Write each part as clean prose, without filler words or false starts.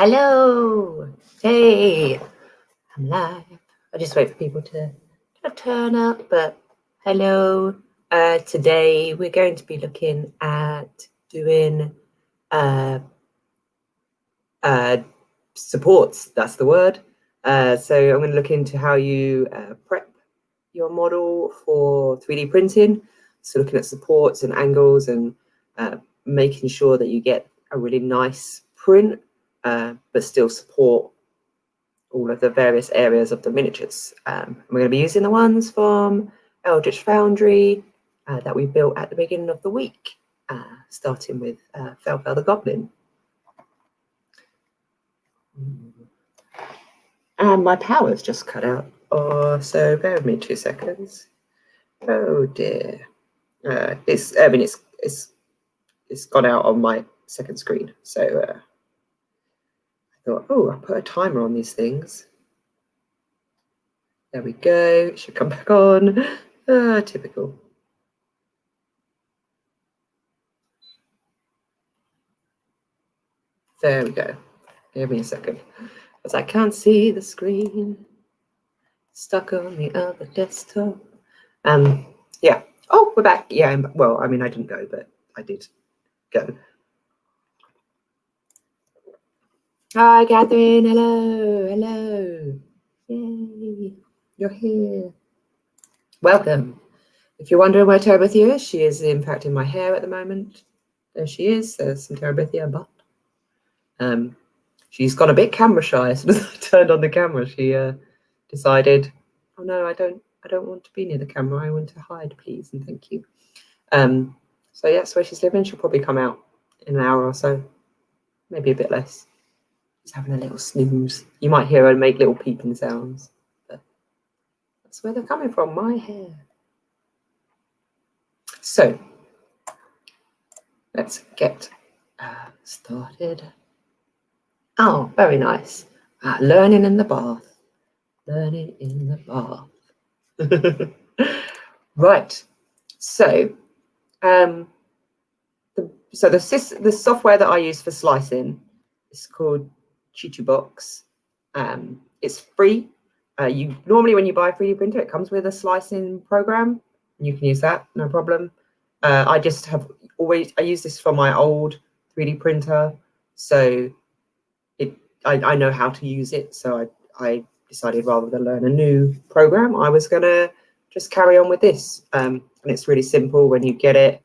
Hello. Hey, I'm live. I just wait for people to kind of turn up, but hello. Today we're going to be looking at doing supports. That's the word. So I'm going to look into how you prep your model for 3D printing. So looking at supports and angles and making sure that you get a really nice print, but still support all of the various areas of the miniatures. We're going to be using the ones from Eldritch Foundry that we built at the beginning of the week, starting with Felfel the Goblin. And my power's just cut out, so bear with me 2 seconds. Oh dear. It's gone out on my second screen, so I thought, oh, I'll put a timer on these things. There we go. It should come back on. Typical. There we go. Give me a second, because I can't see the screen. Stuck on the other desktop. Yeah. Oh, we're back. Yeah. Well, I mean, I didn't go, but I did go. Hi, Catherine. Hello. Hello. Yay. You're here. Welcome. If you're wondering where Terabithia is, she is in fact in my hair at the moment. There she is. There's some Terabithia, but she's gone a bit camera shy. As soon as I turned on the camera, she decided, oh no, I don't want to be near the camera. I want to hide, please, and thank you. So yeah, that's where she's living. She'll probably come out in an hour or so, maybe a bit less. She's having a little snooze. You might hear her make little peeping sounds, but that's where they're coming from, my hair. So let's get started. Oh, very nice. Learning in the bath. Learning in the bath. Right. So, the software that I use for slicing is called Chitubox. It's free. You normally, when you buy a 3D printer, it comes with a slicing program. You can use that, no problem. I use this for my old 3D printer, so I know how to use it. So I decided rather than learn a new program, I was gonna just carry on with this. And it's really simple. When you get it,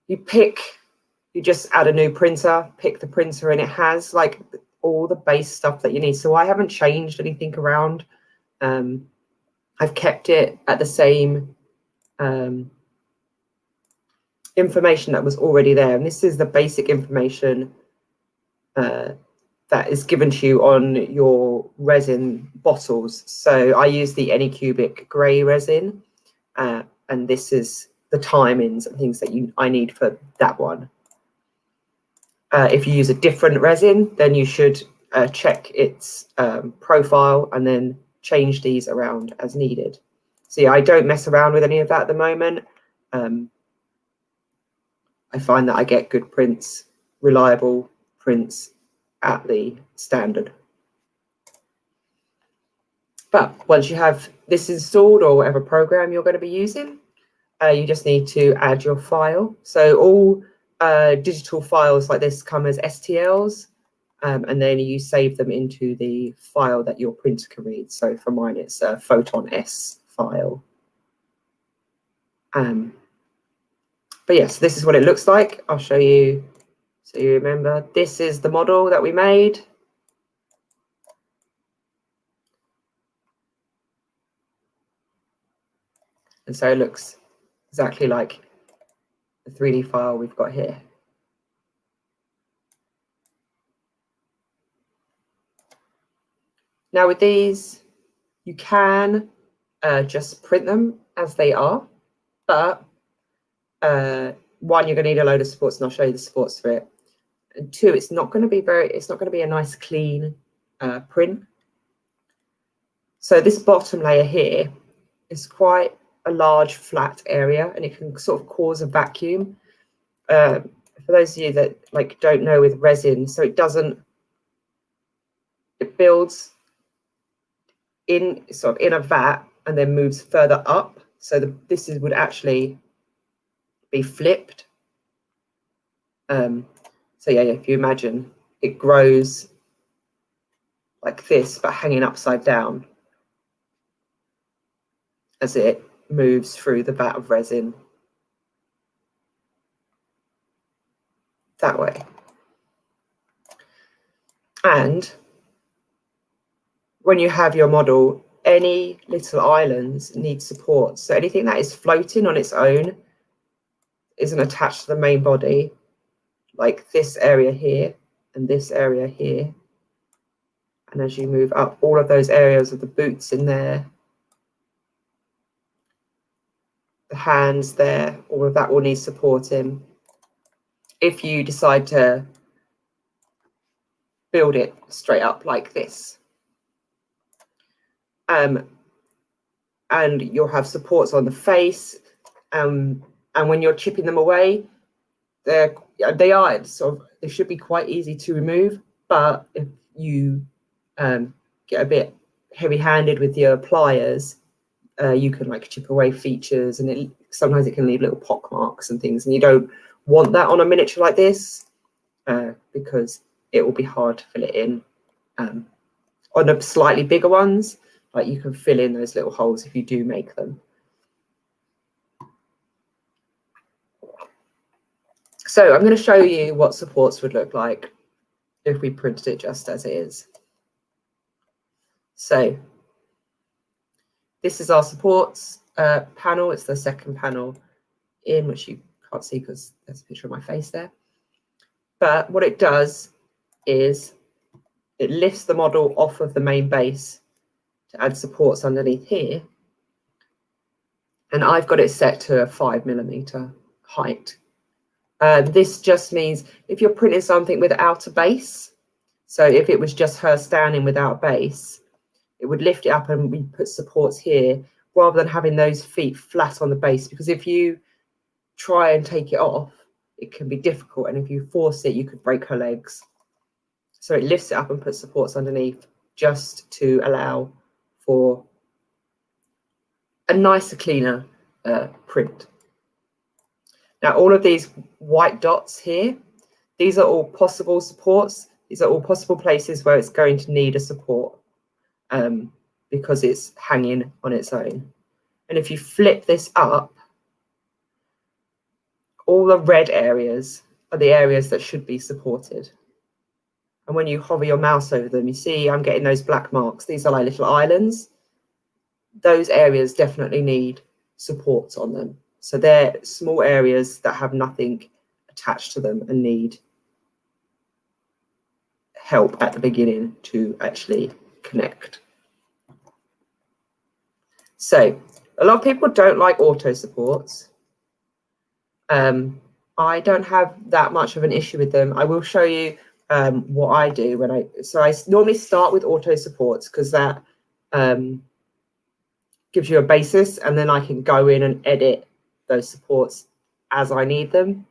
you just add a new printer, pick the printer, and it has like all the base stuff that you need. So I haven't changed anything around. I've kept it at the same information that was already there. And this is the basic information that is given to you on your resin bottles. So I use the Anycubic grey resin, and this is the timings and things that I need for that one. If you use a different resin, then you should check its profile and then change these around as needed. So yeah, I don't mess around with any of that at the moment. I find that I get good prints, reliable prints at the standard. But once you have this installed, or whatever program you're going to be using, you just need to add your file. So all digital files like this come as STLs, and then you save them into the file that your printer can read. So for mine, it's a Photon S file. But yes, this is what it looks like. I'll show you so you remember. This is the model that we made. And so it looks exactly like the 3D file we've got here. Now with these, you can just print them as they are, but one, you're going to need a load of supports, and I'll show you the supports for it. And two, it's not going to be a nice clean print. So this bottom layer here is quite a large flat area, and it can sort of cause a vacuum. For those of you that don't know with resin, so it doesn't it builds in sort of in a vat and then moves further up. So this would actually be flipped. So yeah, if you imagine, it grows like this, but hanging upside down as it moves through the vat of resin that way. And when you have your model, any little islands need support. So anything that is floating on its own isn't attached to the main body, like this area here and this area here. And as you move up, all of those areas of the boots in there, the hands there, all of that will need supporting. If you decide to build it straight up like this. And you'll have supports on the face. And when you're chipping them away, they should be quite easy to remove. But if you get a bit heavy-handed with your pliers, you can like chip away features, and sometimes it can leave little pock marks and things, and you don't want that on a miniature like this because it will be hard to fill it in. On the slightly bigger ones, like you can fill in those little holes if you do make them. So I'm going to show you what supports would look like if we printed it just as it is. So this is our supports panel. It's the second panel in, which you can't see because there's a picture of my face there. But what it does is it lifts the model off of the main base to add supports underneath here. And I've got it set to a 5mm height. This just means if you're printing something without a base, so if it was just her standing without base, it would lift it up and we put supports here rather than having those feet flat on the base, because if you try and take it off, it can be difficult. And if you force it, you could break her legs. So it lifts it up and puts supports underneath just to allow for a nicer, cleaner print. Now, all of these white dots here, these are all possible supports. These are all possible places where it's going to need a support because it's hanging on its own. And if you flip this up, all the red areas are the areas that should be supported. And when you hover your mouse over them, you see I'm getting those black marks. These are like little islands. Those areas definitely need supports on them. So they're small areas that have nothing attached to them and need help at the beginning to actually connect. So a lot of people don't like auto supports. I don't have that much of an issue with them. I will show you what I do when I normally start with auto supports because that gives you a basis, and then I can go in and edit those supports as I need them.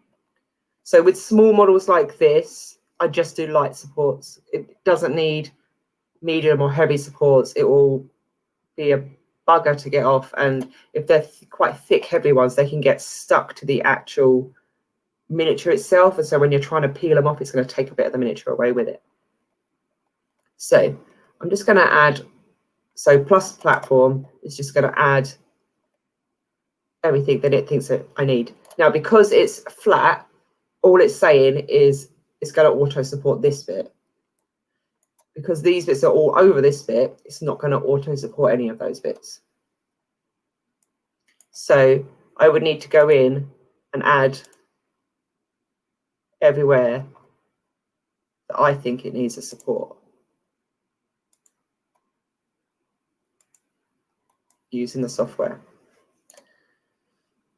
So with small models like this, I just do light supports. It doesn't need medium or heavy supports. It will be a bugger to get off, and if they're quite thick, heavy ones, they can get stuck to the actual miniature itself, and so when you're trying to peel them off, it's going to take a bit of the miniature away with it. So I'm just going to add, so plus platform is just going to add everything that it thinks that I need. Now, because it's flat, all it's saying is it's going to auto support this bit. Because these bits are all over this bit, it's not going to auto support any of those bits. So I would need to go in and add everywhere that I think it needs a support using the software.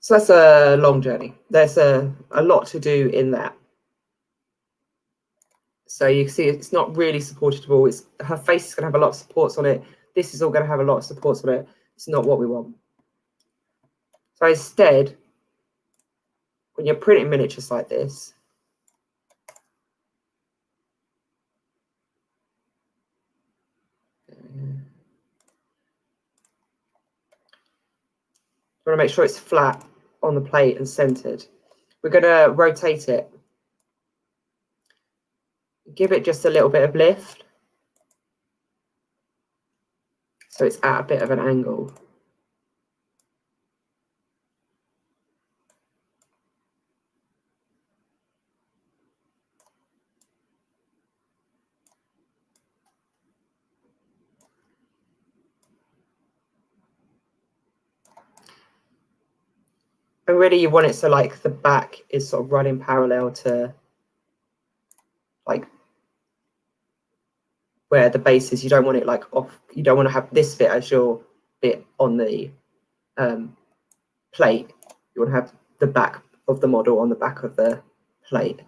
So that's a long journey. There's a lot to do in that. So you can see it's not really supportable. Her face is going to have a lot of supports on it. This is all going to have a lot of supports on it. It's not what we want. So instead, when you're printing miniatures like this, want to make sure it's flat on the plate and centered. We're going to rotate it. Give it just a little bit of lift, so it's at a bit of an angle. And really you want it so like the back is sort of running parallel to like where the base is. You don't want it like off. You don't want to have this bit as your bit on the plate. You want to have the back of the model on the back of the plate.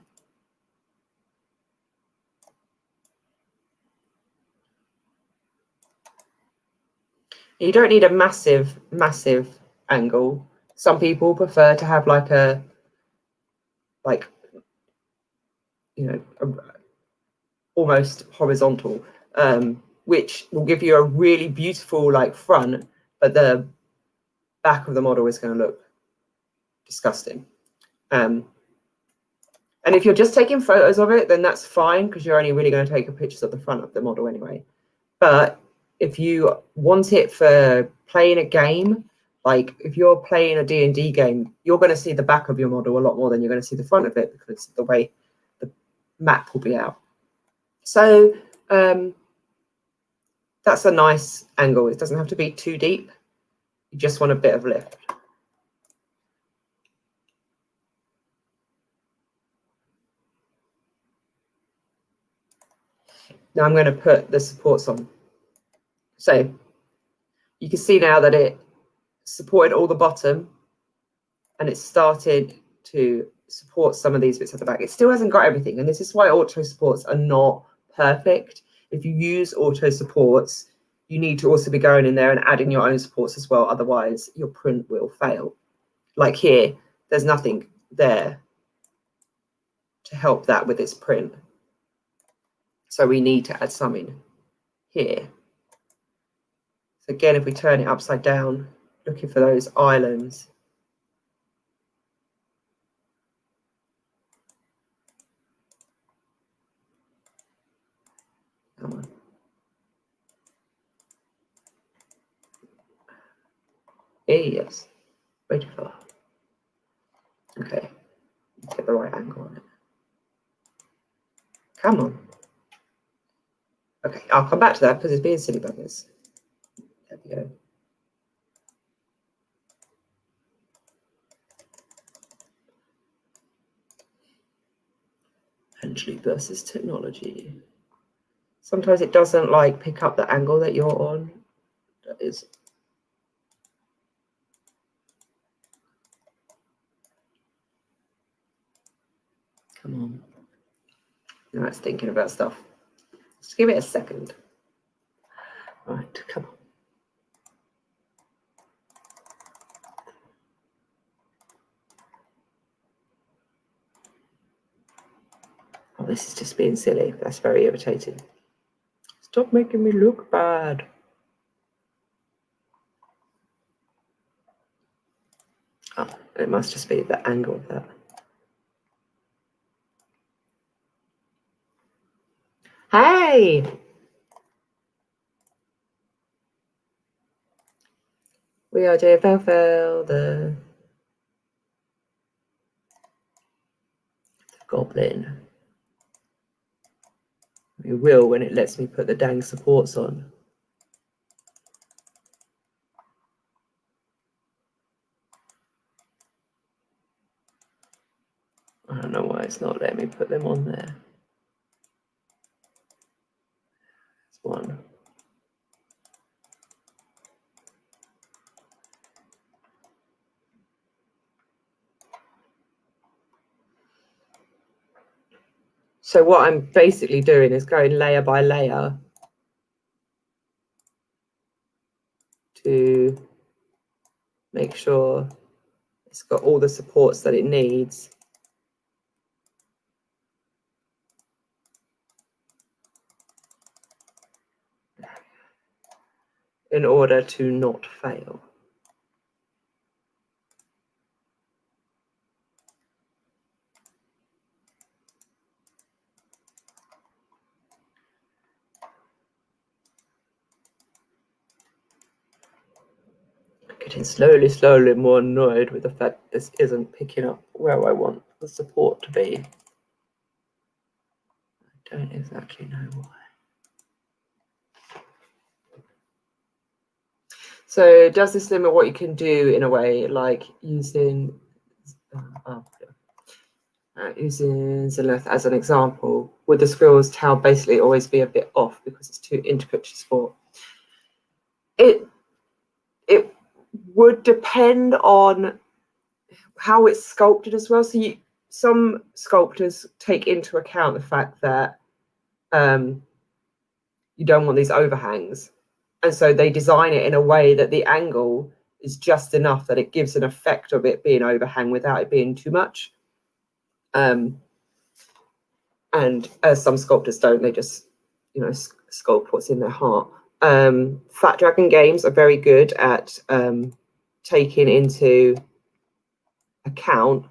You don't need a massive angle. Some people prefer to have like a almost horizontal, which will give you a really beautiful like front, but the back of the model is going to look disgusting. And if you're just taking photos of it, then that's fine, because you're only really going to take pictures of the front of the model anyway. But if you want it for playing a game, like if you're playing a D&D game, you're going to see the back of your model a lot more than you're going to see the front of it, because the way the map will be out. So that's a nice angle. It doesn't have to be too deep. You just want a bit of lift. Now I'm going to put the supports on. So you can see now that it supported all the bottom and it started to support some of these bits at the back. It still hasn't got everything, and this is why auto supports are not perfect. If you use auto supports, you need to also be going in there and adding your own supports as well, otherwise your print will fail. Like here, there's nothing there to help that with its print. So we need to add some in here. So again, if we turn it upside down, looking for those islands. Come on. Yes. Way too far. Okay. Get the right angle on it. Come on. Okay, I'll come back to that because it's being silly buggers. There we go. Angelique versus technology. Sometimes it doesn't like pick up the angle that you're on. That is. Come on. Now it's thinking about stuff. Just give it a second. Right, come on. Oh, this is just being silly. That's very irritating. Stop making me look bad. Oh, it must just be the angle of that. Hey! We are JFL, the goblin. We will when it lets me put the dang supports on. I don't know why it's not letting me put them on there. That's one. So what I'm basically doing is going layer by layer to make sure it's got all the supports that it needs. In order to not fail. getting slowly more annoyed with the fact this isn't picking up where I want the support to be. I don't exactly know why. So does this limit what you can do in a way, like using using Zenith as an example? Would the squirrel's tail basically always be a bit off because it's too intricate to sport? It would depend on how it's sculpted as well. So some sculptors take into account the fact that you don't want these overhangs, and so they design it in a way that the angle is just enough that it gives an effect of it being overhang without it being too much. And some sculptors don't, they just sculpt what's in their heart. Fat Dragon Games are very good at taking into account.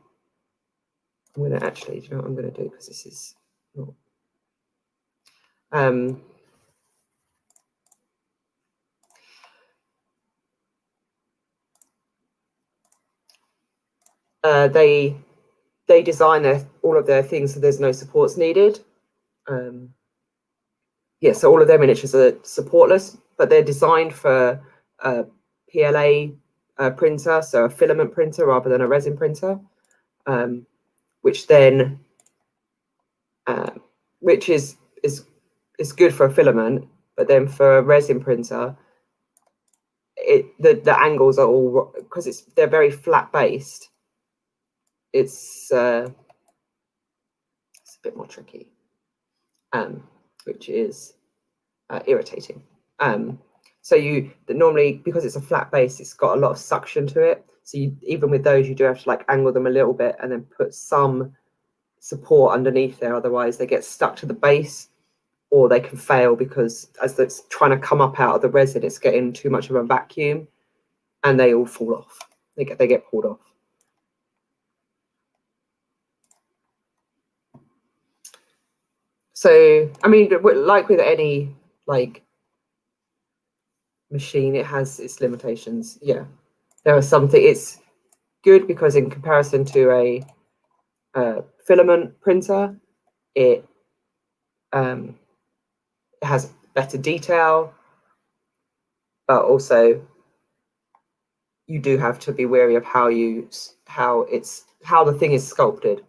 I'm going to actually, do you know what I'm going to do, because this is not they design all of their things so there's no supports needed. So all of their miniatures are supportless, but they're designed for PLA printer, so a filament printer rather than a resin printer, which is good for a filament, but then for a resin printer, the angles are all, because they're very flat based. It's a bit more tricky, which is irritating. So normally, because it's a flat base, it's got a lot of suction to it. So even with those, you do have to like angle them a little bit and then put some support underneath there. Otherwise, they get stuck to the base, or they can fail because as it's trying to come up out of the resin, it's getting too much of a vacuum, and they all fall off. They get pulled off. So, I mean, like with any machine, it has its limitations. Yeah, there are something. It's good because in comparison to a filament printer, it has better detail, but also you do have to be wary of how the thing is sculpted.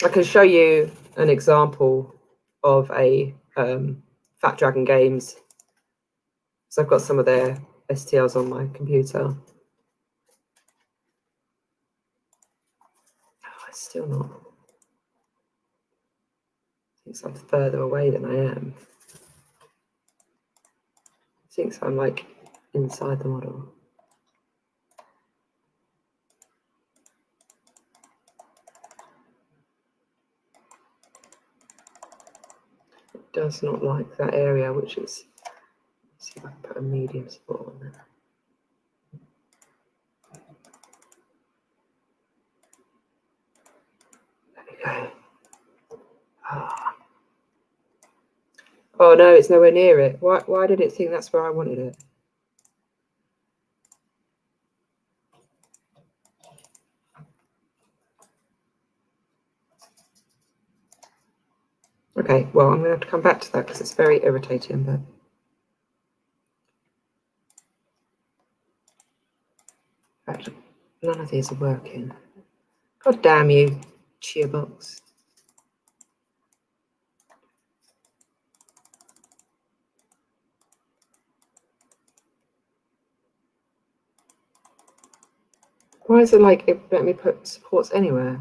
I can show you an example of a Fat Dragon Games. So I've got some of their STLs on my computer. Oh, it's still not. I think I'm further away than I am. I think I'm like inside the model. It does not like that area, which is, let's see if I can put a medium support on there. There we go. Oh no, it's nowhere near it. Why did it think that's where I wanted it? Okay, well, I'm going to have to come back to that because it's very irritating, but in fact, none of these are working. God damn you, Cheerbox. Why is it like it let me put supports anywhere?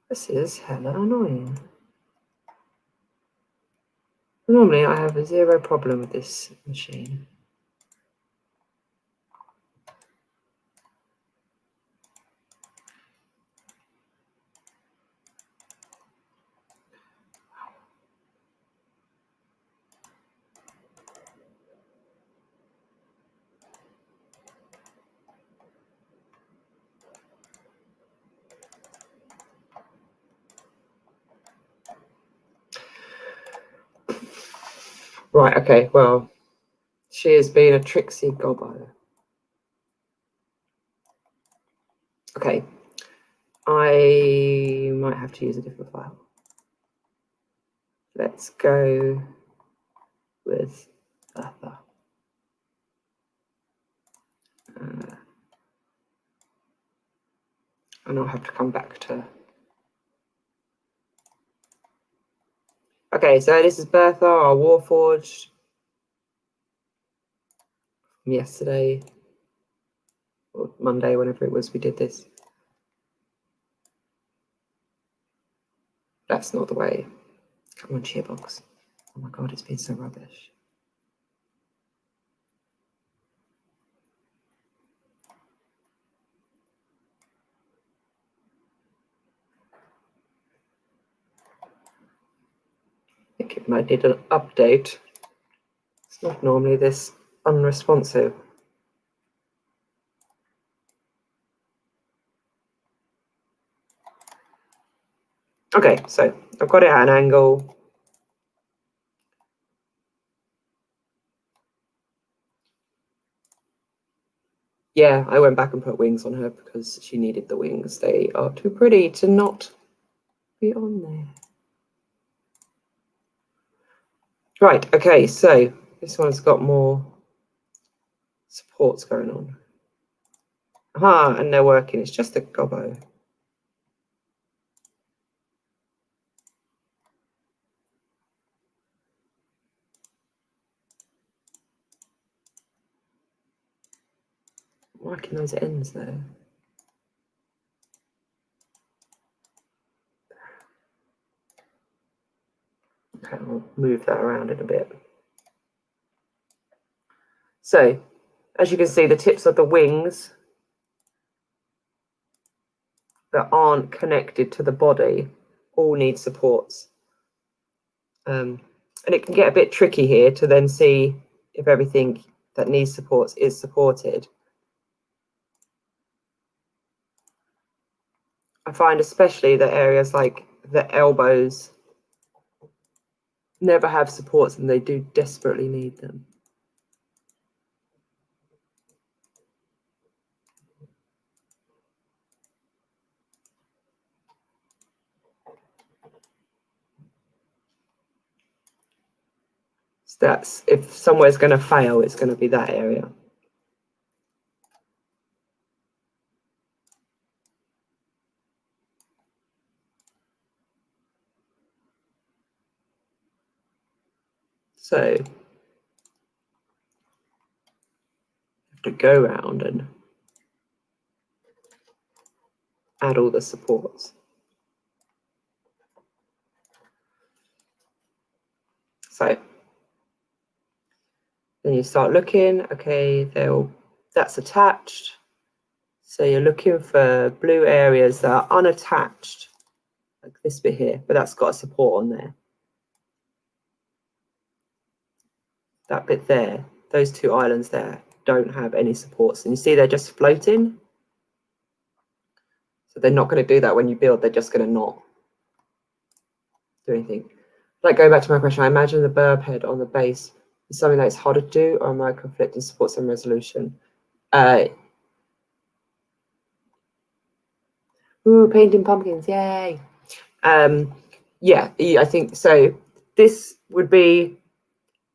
This is hella annoying. Normally I have a zero problem with this machine. Right, okay, well, she has been a tricksy gobbo. Okay, I might have to use a different file. Let's go with Bertha. And I'll have to come back to... Okay, so this is Bertha, our Warforged from yesterday, or Monday, whenever it was we did this. That's not the way. Come on, Cheerbox. Oh my god, it's been so rubbish. I think it might need an update. It's not normally this unresponsive. Okay, so I've got it at an angle. Yeah, I went back and put wings on her because she needed the wings. They are too pretty to not be on there. Right, okay, so this one's got more supports going on. Aha, and they're working. It's just a gobbo. I'm liking those ends though. Okay, I'll move that around in a bit. So, as you can see, the tips of the wings that aren't connected to the body all need supports. And it can get a bit tricky here to then see if everything that needs supports is supported. I find especially that areas like the elbows never have supports and they do desperately need them. So that's, if somewhere's going to fail, it's going to be that area. So you have to go around and add all the supports. So then you start looking, okay, that's attached. So you're looking for blue areas that are unattached, like this bit here, but that's got a support on there. That bit there, those two islands there, don't have any supports. And you see they're just floating. So they're not going to do that when you build, they're just going to not do anything. Like, going back to my question, I imagine the burb head on the base is something that's harder to do, or am I conflicting supports and resolution? Ooh, painting pumpkins, yay. Yeah, I think so. This would be,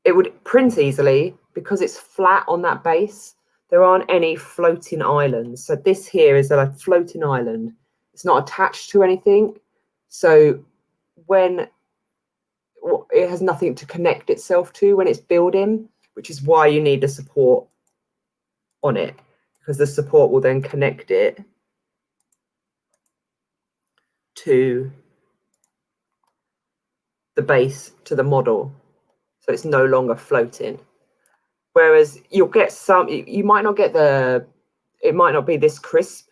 it would print easily because it's flat on that base. There aren't any floating islands. So this here is a floating island. It's not attached to anything. So when it has nothing to connect itself to when it's building, which is why you need the support on it, because the support will then connect it to the base, to the model. So it's no longer floating. Whereas you'll get some, you might not get it might not be this crisp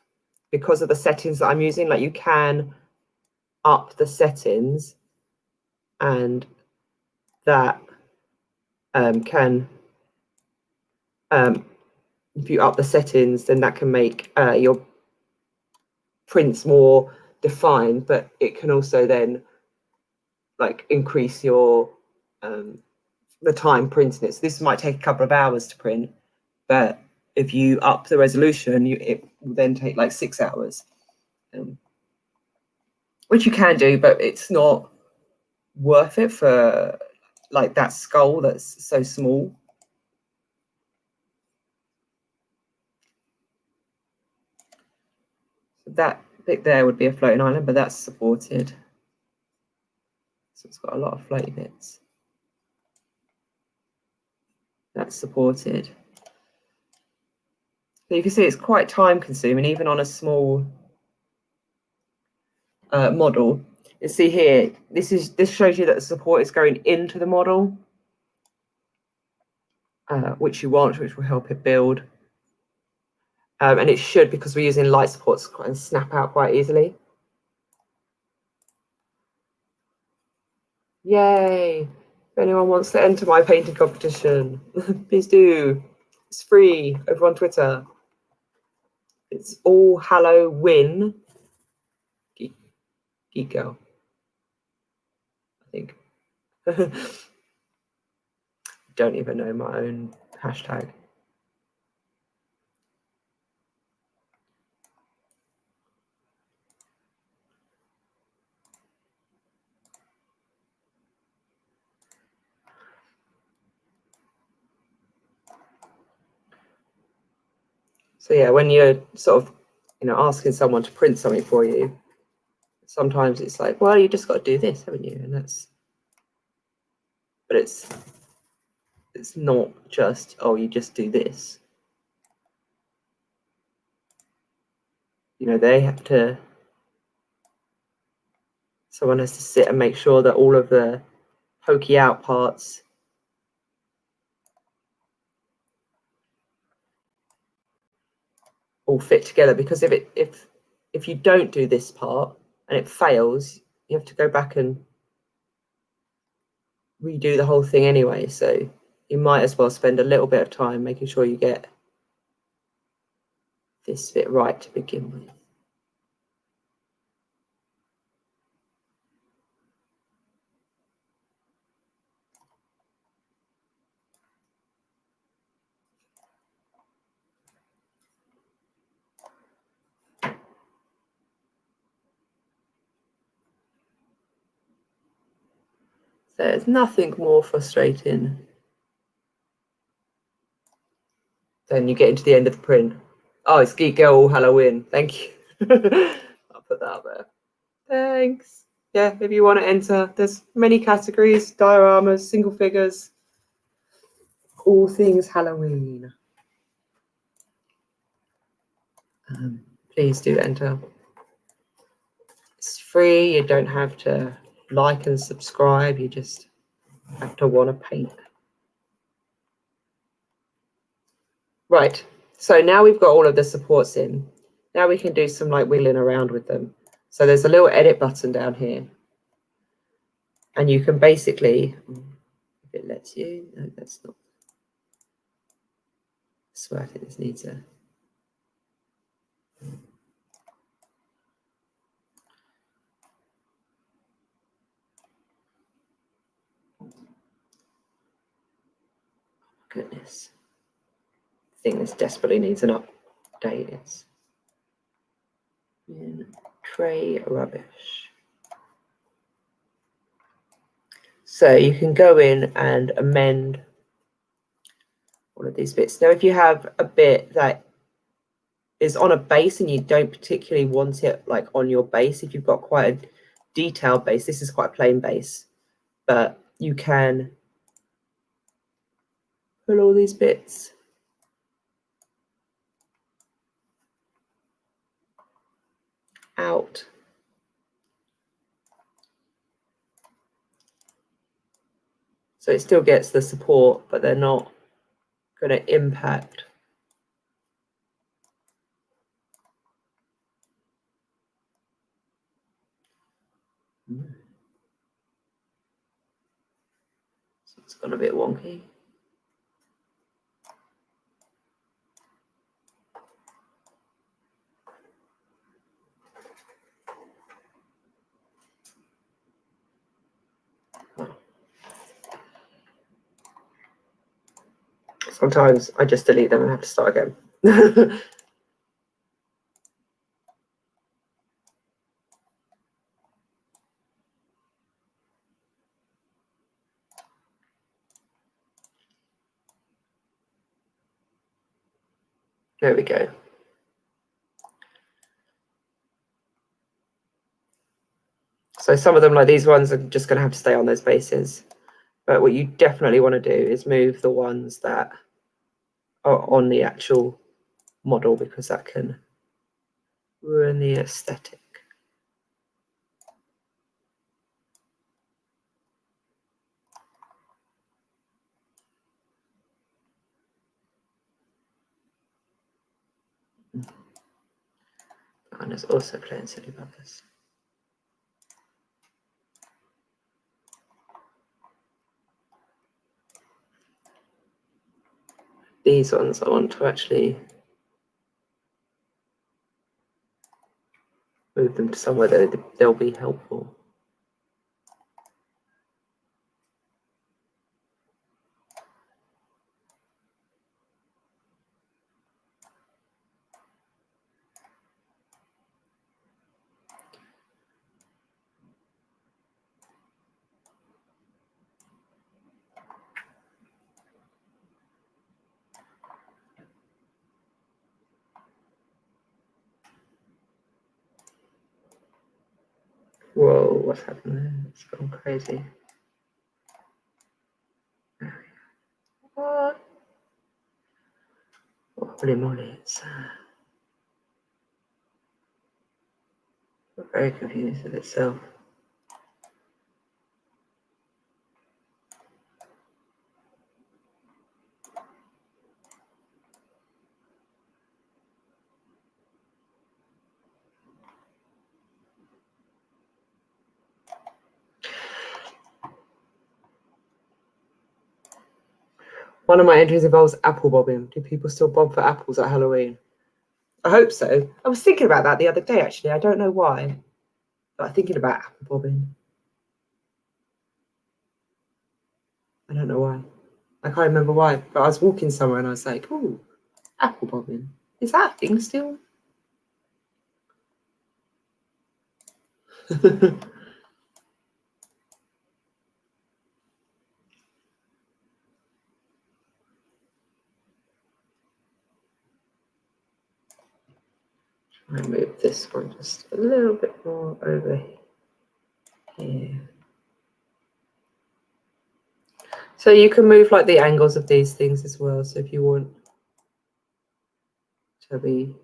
because of the settings that I'm using. Like, you can up the settings, and that if you up the settings, then that can make your prints more defined, but it can also then like increase your the time printing it. So this might take a couple of hours to print, but if you up the resolution, it will then take like 6 hours, which you can do, but it's not worth it for like that skull that's so small. So that bit there would be a floating island, but that's supported. So it's got a lot of floaty bits. That's supported. So you can see it's quite time consuming, even on a small model. You see here, this shows you that the support is going into the model, which you want, which will help it build. And it should, because we're using light supports, and snap out quite easily. Yay! If anyone wants to enter my painting competition, please do. It's free over on Twitter. It's All Halloween. Geek Girl, I think. Don't even know my own hashtag. So yeah, when you're sort of, asking someone to print something for you, sometimes it's like, well, you just got to do this, haven't you? And but it's not just, oh, you just do this. They have to, someone has to sit and make sure that all of the pokey out parts all fit together, because if you don't do this part and it fails, you have to go back and redo the whole thing anyway. So you might as well spend a little bit of time making sure you get this bit right to begin with. There's nothing more frustrating than you get into the end of the print. Oh, it's Geek Girl All Halloween. Thank you. I'll put that up there. Thanks. Yeah, if you want to enter, there's many categories: dioramas, single figures, all things Halloween. Please do enter. It's free. You don't have to like and subscribe. You just have to want to paint. Right. So now we've got all of the supports in. Now we can do some like wiggling around with them. So there's a little edit button down here. And you can basically, if it lets you, no, that's not. I swear I think this needs a. Goodness. I think this desperately needs an update. It's in tray rubbish. So you can go in and amend all of these bits. Now, if you have a bit that is on a base and you don't particularly want it like on your base, if you've got quite a detailed base, this is quite a plain base, but you can pull all these bits out. So it still gets the support, but they're not going to impact. So it's gone a bit wonky. Sometimes I just delete them and have to start again. There we go. So some of them, like these ones, are just going to have to stay on those bases. But what you definitely want to do is move the ones that are on the actual model, because that can ruin the aesthetic. And it's also playing silly buggers. These ones I want to actually move them to somewhere that they'll be helpful. Whoa, what's happened there? It's gone crazy. What? Holy moly, it's very confused with itself. One of my entries involves apple bobbing. Do people still bob for apples at Halloween? I hope so. I was thinking about that the other day, actually. I don't know why, but I'm thinking about apple bobbing. I don't know why. I can't remember why, but I was walking somewhere and I was like, "Ooh, apple bobbing. Is that a thing still?" I move this one just a little bit more over here. So you can move like the angles of these things as well. So if you want to be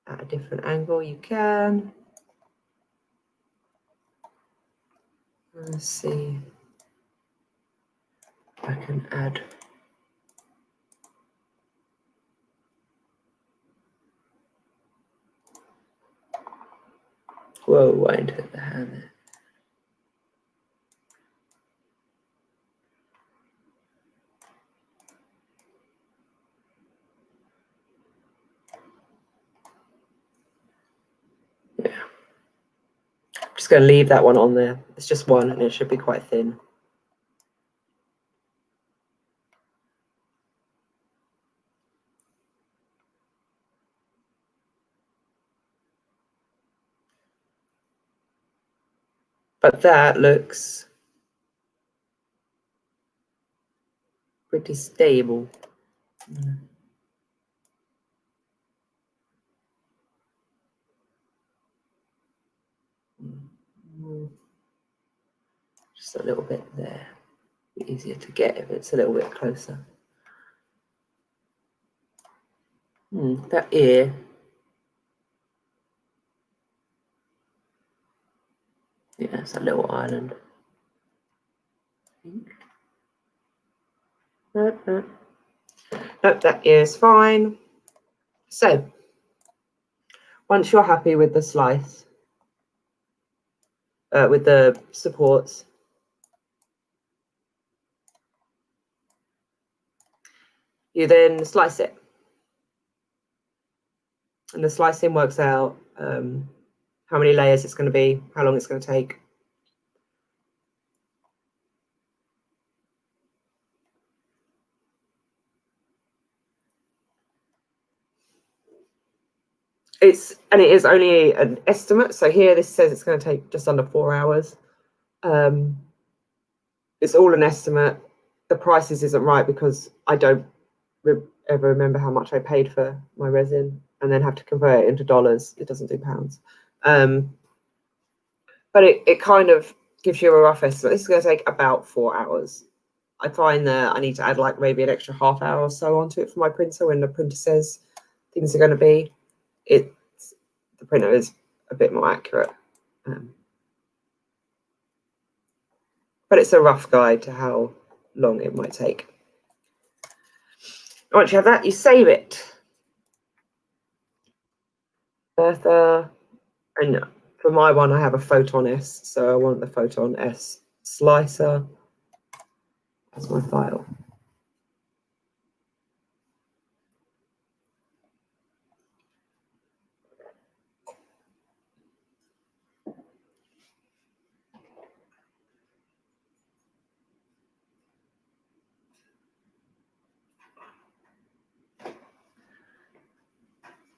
at a different angle, you can. Let's see. I can add. Whoa, I didn't hit the hand there. Yeah. I'm just going to leave that one on there. It's just one and it should be quite thin. But that looks pretty stable. Just a little bit there. Easier to get if it's a little bit closer. That ear. Yeah, it's a little island. Nope, that ear is fine. So, once you're happy with the slice, with the supports, you then slice it. And the slicing works out how many layers it's going to be, how long it's going to take. it is only an estimate. So here this says it's going to take just under 4 hours. It's all an estimate. The prices isn't right because I don't ever remember how much I paid for my resin and then have to convert it into dollars. It doesn't do pounds. But it kind of gives you a rough estimate. This is going to take about 4 hours. I find that I need to add like maybe an extra half hour or so onto it for my printer when the printer says things are going to be. The printer is a bit more accurate. But it's a rough guide to how long it might take. Once you have that, you save it. Bertha, and for my one, I have a Photon S, so I want the Photon S slicer as my file.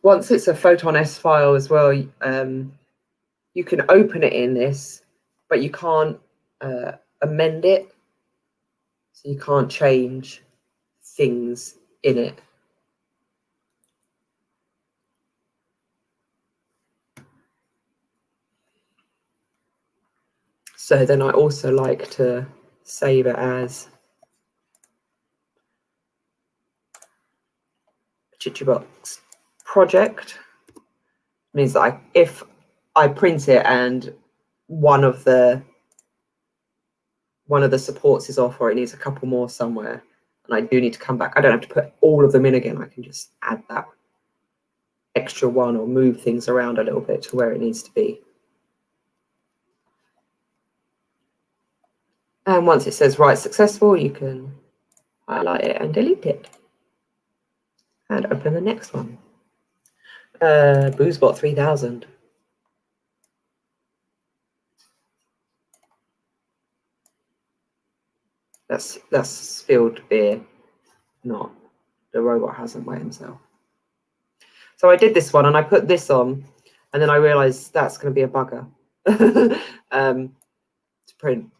Once it's a Photon S file as well, you can open it in this, but you can't amend it. So you can't change things in it. So then I also like to save it as Chichibox project. Means that if I print it and one of the supports is off or it needs a couple more somewhere and I do need to come back, I don't have to put all of them in again. I can just add that extra one or move things around a little bit to where it needs to be. And once it says write successful, you can highlight it and delete it. And open the next one. Boozebot 3000. That's spilled beer, not the robot hasn't by himself. So I did this one and I put this on, and then I realized that's going to be a bugger to print.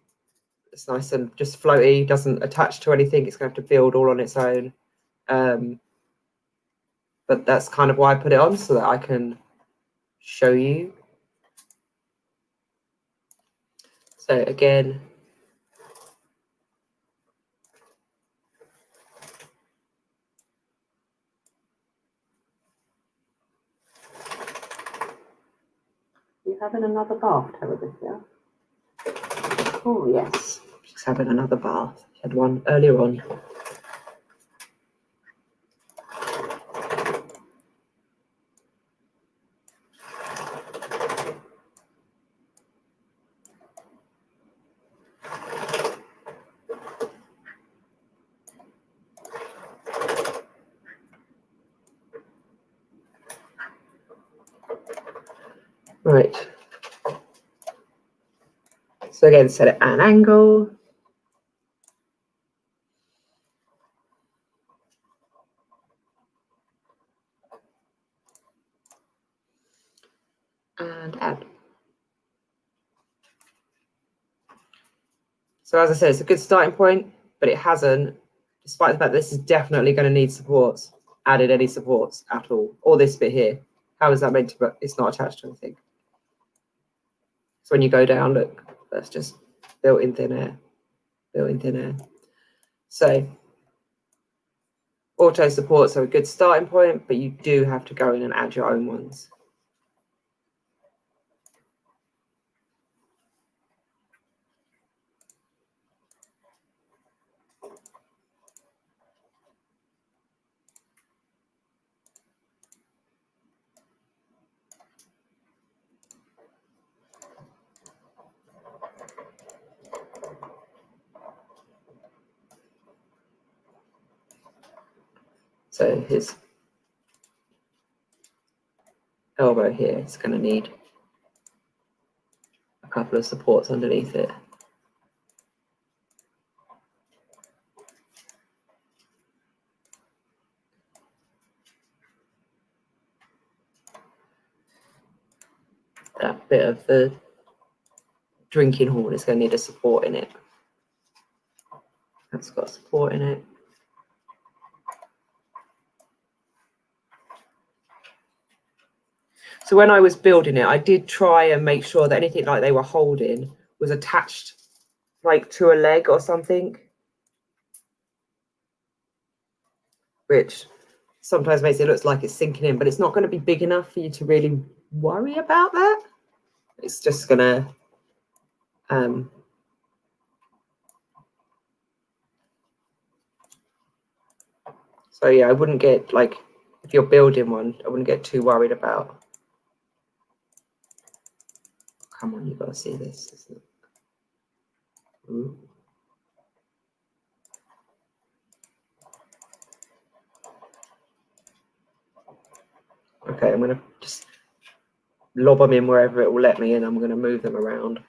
It's nice and just floaty, doesn't attach to anything. It's going to have to build all on its own. But that's kind of why I put it on, so that I can show you. So again, you having another bath, Terabithia? Oh yes, she's having another bath. She had one earlier on. Right. So again, set it at an angle. And add. So as I said, it's a good starting point, but it hasn't, despite the fact that this is definitely going to need supports, added any supports at all. Or this bit here. How is that meant to, but it's not attached to anything. So when you go down, look, that's just built-in thin air. Built-in thin air. So auto supports are a good starting point, but you do have to go in and add your own ones. So his elbow here is going to need a couple of supports underneath it. bit of the drinking horn is going to need a support in it. That's got support in it. So when I was building it, I did try and make sure that anything like they were holding was attached like to a leg or something, which sometimes makes it look like it's sinking in, but it's not going to be big enough for you to really worry about that. It's just going to so yeah, I wouldn't get, like, if you're building one, I wouldn't get too worried about. Come on, you've got to see this, isn't it? Ooh. Okay, I'm going to just lob them in wherever it will let me, and I'm going to move them around.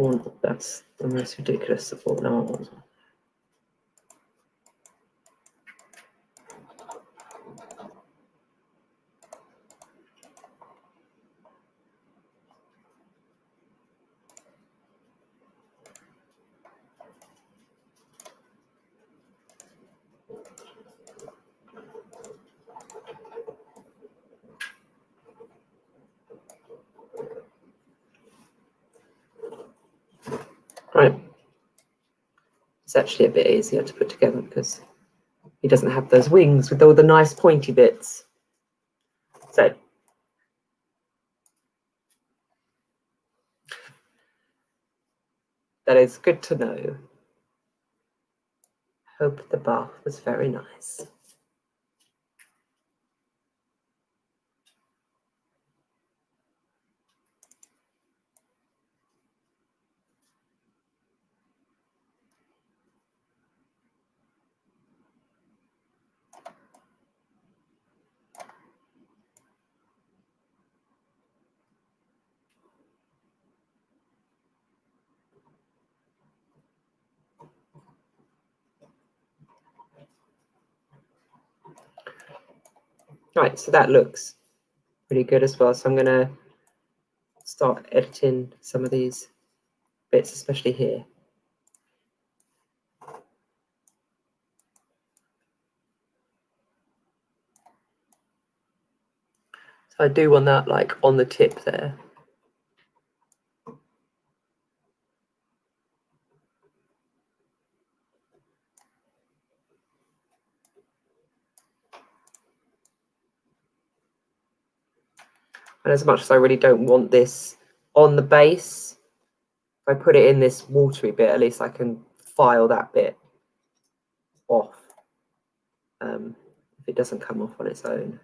Oh, that's the most ridiculous support now. Right. It's actually a bit easier to put together because he doesn't have those wings with all the nice pointy bits. So that is good to know. Hope the bath was very nice. Right, so that looks pretty good as well. So I'm going to start editing some of these bits, especially here. So I do want that like on the tip there. And as much as I really don't want this on the base, if I put it in this watery bit, at least I can file that bit off if it doesn't come off on its own.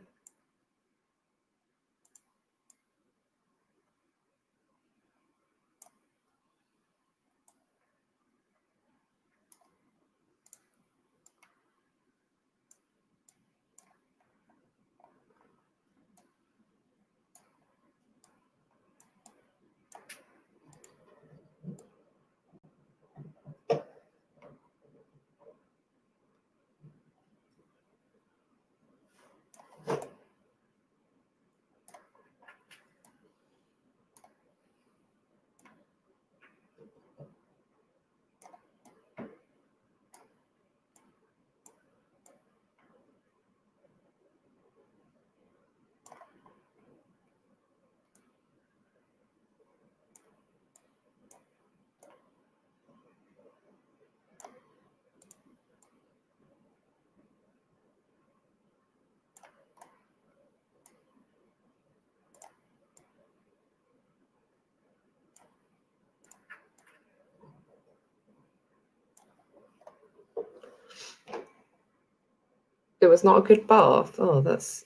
It was not a good bath. Oh, that's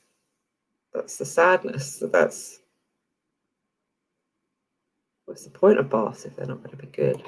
the sadness. That's What's the point of baths if they're not going to be good?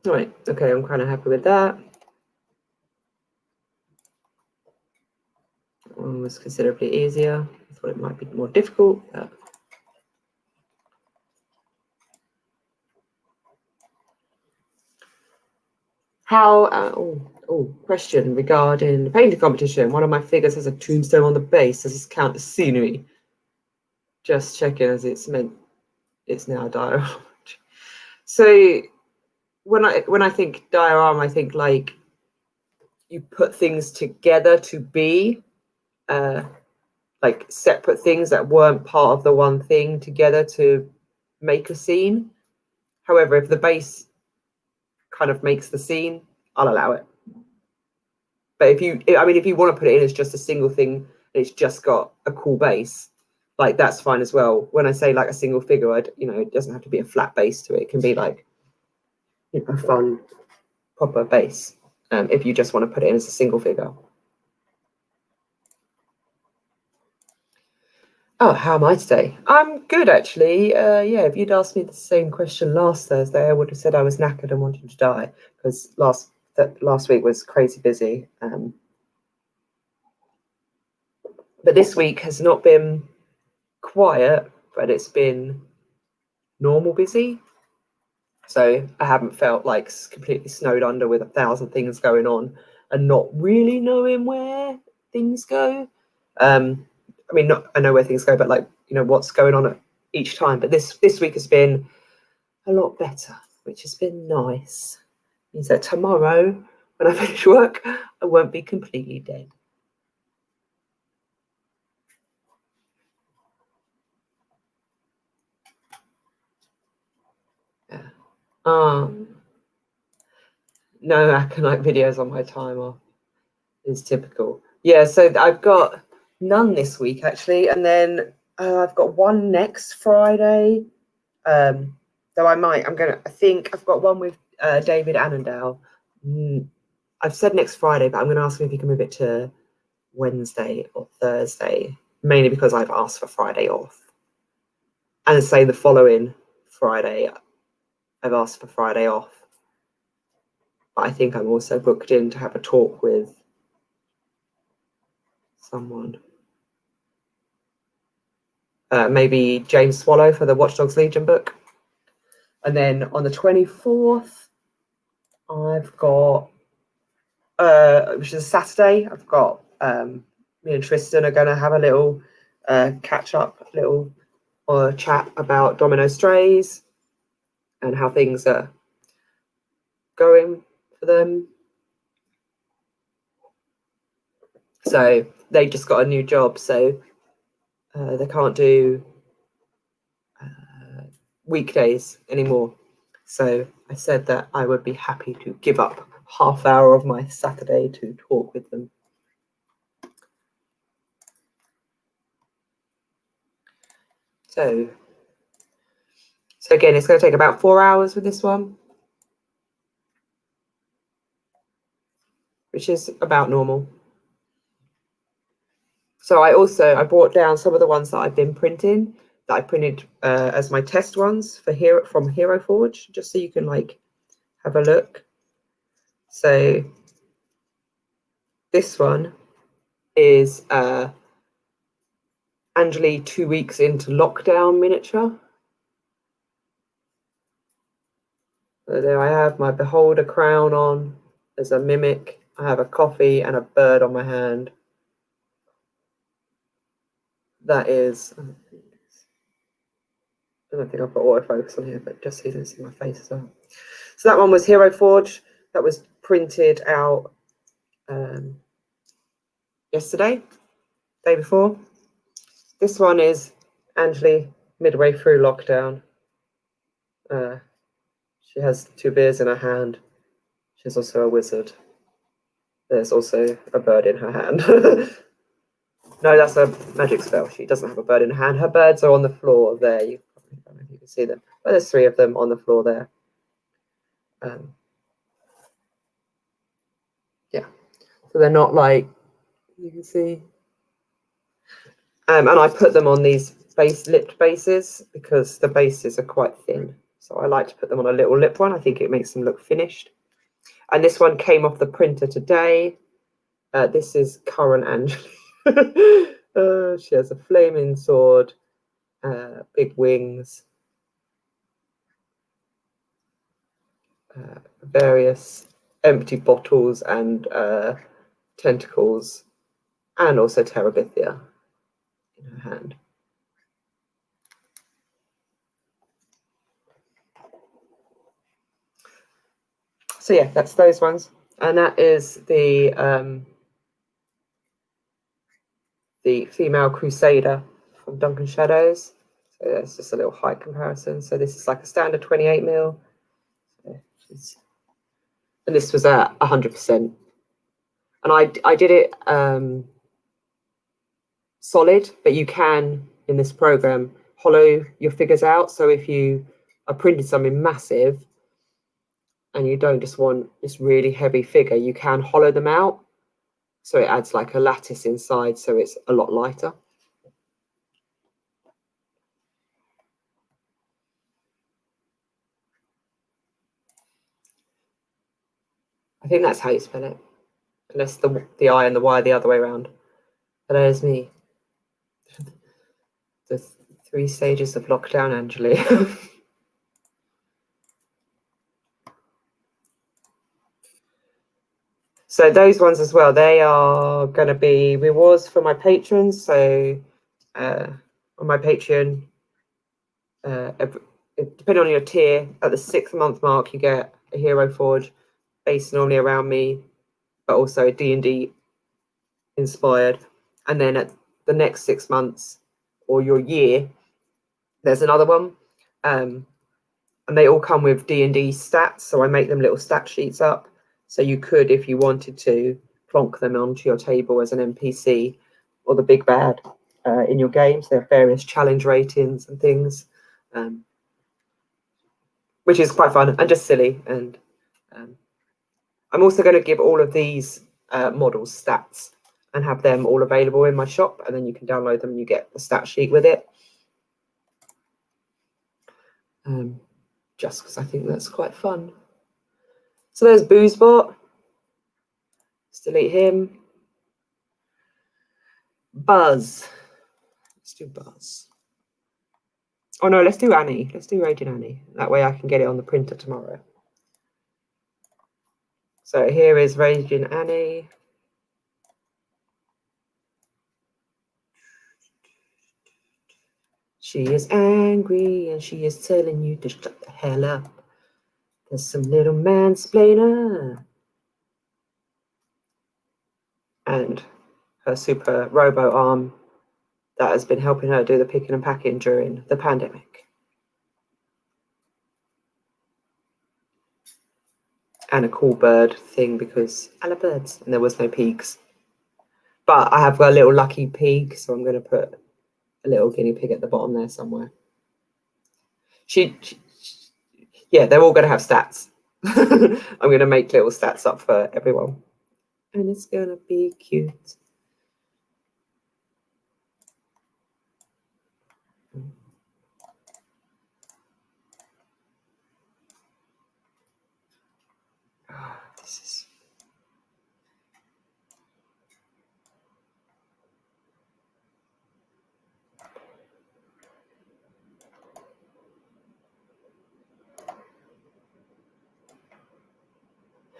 Right, okay, I'm kind of happy with that. That one was considerably easier. I thought it might be more difficult, but how, question regarding the painting competition. One of my figures has a tombstone on the base. Does this count as scenery? Just checking, as it's now a diorama. So when I think diorama, I think like you put things together to be like separate things that weren't part of the one thing together to make a scene. However, if the base kind of makes the scene, I'll allow it. But if you want to put it in as just a single thing, and it's just got a cool base, like that's fine as well. When I say like a single figure, it doesn't have to be a flat base to it. It can be like a fun, proper base. If you just want to put it in as a single figure. Oh, how am I today? I'm good, actually. Yeah, if you'd asked me the same question last Thursday, I would have said I was knackered and wanted to die because last week was crazy busy. But this week has not been quiet, but it's been normal busy. So I haven't felt like completely snowed under with 1,000 things going on and not really knowing where things go. I know where things go, but what's going on at each time. But this week has been a lot better, which has been nice. Means that tomorrow, when I finish work, I won't be completely dead. Yeah. No Aconite videos on my time off is typical. Yeah, so I've got none this week actually, and then I've got one next Friday. Though I think I've got one with David Annandale. I've said next Friday, but I'm going to ask him if he can move it to Wednesday or Thursday, mainly because I've asked for Friday off. And say the following Friday, I've asked for Friday off. But I think I'm also booked in to have a talk with someone. Maybe James Swallow for the Watch Dogs Legion book. And then on the 24th, I've got, which is a Saturday, I've got me and Tristan are going to have a little catch up, little chat about Domino Strays and how things are going for them. So they just got a new job, so they can't do weekdays anymore. So I said that I would be happy to give up half hour of my Saturday to talk with them. So again, it's going to take about 4 hours with this one, which is about normal. So I brought down some of the ones that I've been printing, that I printed as my test ones from Hero Forge, just so you can have a look. So this one is Angeli 2 weeks into lockdown miniature. So there I have my beholder crown on. There's a mimic. I have a coffee and a bird on my hand. That is, I don't think I've got autofocus on here, but just so you can see my face as well. So that one was Hero Forge. That was printed out yesterday, day before. This one is Angeli midway through lockdown. She has 2 beers in her hand. She's also a wizard. There's also a bird in her hand. No, that's a magic spell. She doesn't have a bird in her hand. Her birds are on the floor there. I don't know if you can see them, but there's 3 of them on the floor there. Yeah, so they're not like, you can see. And I put them on these lipped bases because the bases are quite thin. So I like to put them on a little lip one. I think it makes them look finished. And this one came off the printer today. This is current Angela. She has a flaming sword, big wings, various empty bottles and tentacles, and also Terabithia in her hand. So yeah, that's those ones, and that is the female Crusader from Duncan Shadows. So that's just a little height comparison. So this is like a standard 28 mil, and this was at 100%. And I did it solid, but you can in this program hollow your figures out. So if you are printing something massive and you don't just want this really heavy figure, you can hollow them out. So it adds like a lattice inside, so it's a lot lighter. I think that's how you spell it, unless the I and the Y are the other way around. But there's me. The 3 stages of lockdown, Angeli. So those ones as well, they are going to be rewards for my patrons. So on my Patreon, depending on your tier, at the 6th month mark, you get a Hero Forge based normally around me, but also D&D inspired. And then at the next 6 months or your year, there's another one. And they all come with D&D stats. So I make them little stat sheets up. So you could, if you wanted to, plonk them onto your table as an NPC or the big bad in your games. There are various challenge ratings and things, which is quite fun and just silly. And I'm also going to give all of these models stats and have them all available in my shop. And then you can download them and you get the stat sheet with it. Just because I think that's quite fun. So there's Boozebot. Let's delete him. Buzz. Let's do Buzz. Oh no, let's do Annie. Let's do Raging Annie. That way I can get it on the printer tomorrow. So here is Raging Annie. She is angry and she is telling you to shut the hell up. There's some little mansplainer. And her super robo arm that has been helping her do the picking and packing during the pandemic. And a cool bird thing because I love birds and there was no pigs. But I have a little lucky pig, so I'm going to put a little guinea pig at the bottom there somewhere. Yeah, they're all going to have stats. I'm going to make little stats up for everyone. And it's going to be cute. This is...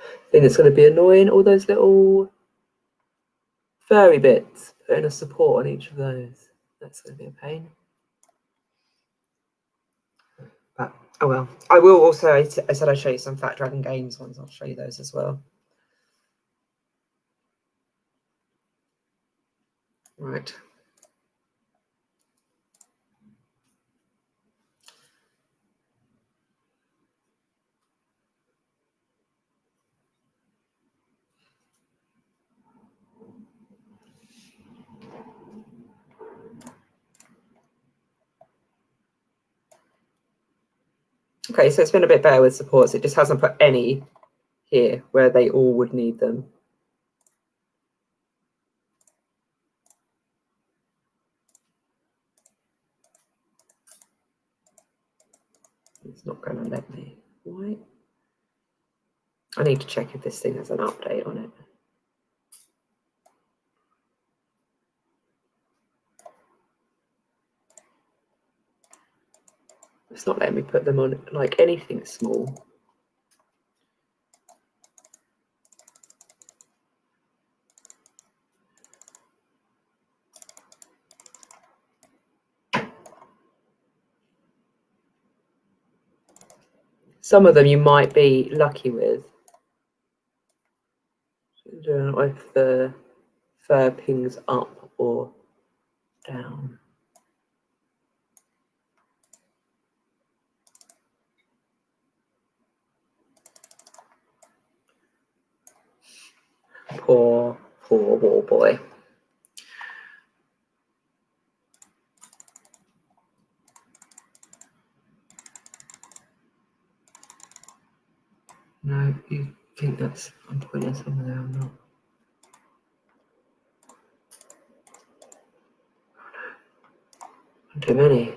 I think it's going to be annoying, all those little furry bits, putting a support on each of those. That's going to be a pain. But, oh well. I will also, I said I'd show you some Fat Dragon Games ones. I'll show you those as well. Right. Okay, so it's been a bit better with supports. It just hasn't put any here where they all would need them. It's not going to let me. Why? I need to check if this thing has an update on it. It's not letting me put them on like anything small. Some of them you might be lucky with. I don't know if the fur pings up or down. Poor war boy. No, you think that's I'm putting some of them, I'm not. Too many.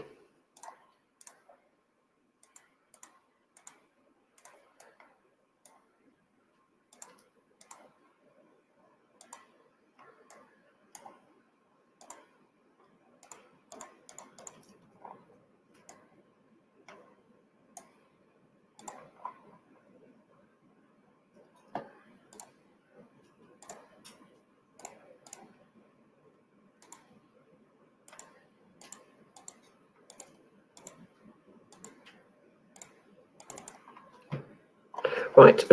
Right.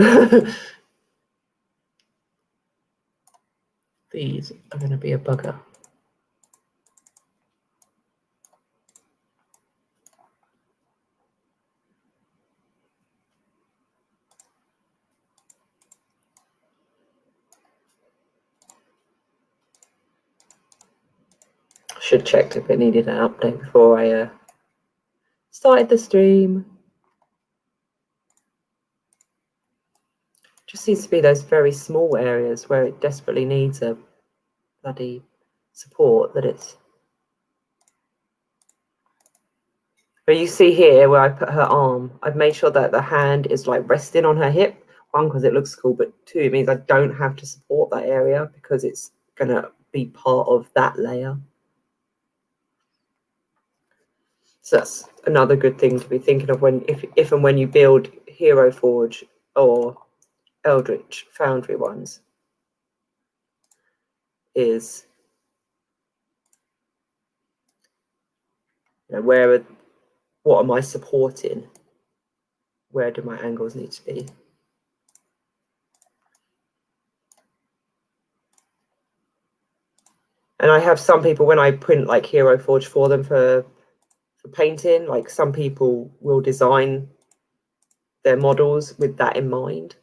These are going to be a bugger. Should check if it needed an update before I started the stream. Just seems to be those very small areas where it desperately needs a bloody support that it's. But you see here where I put her arm, I've made sure that the hand is like resting on her hip. One, because it looks cool, but two, it means I don't have to support that area because it's going to be part of that layer. So that's another good thing to be thinking of when, if and when you build Hero Forge or Eldritch Foundry ones, is what am I supporting? Where do my angles need to be? And I have some people, when I print like Hero Forge for them for painting, like some people will design their models with that in mind,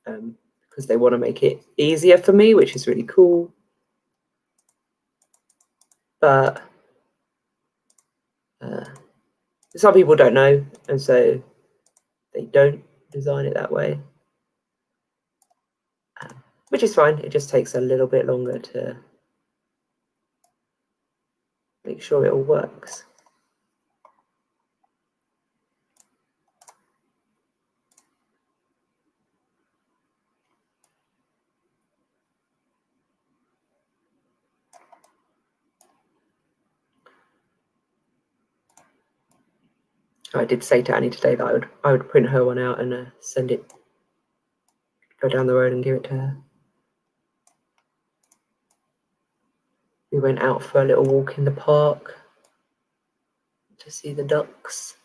because they want to make it easier for me, which is really cool. But some people don't know, and so they don't design it that way, which is fine. It just takes a little bit longer to make sure it all works. I did say to Annie today that I would print her one out and send it, go down the road and give it to her. We went out for a little walk in the park to see the ducks.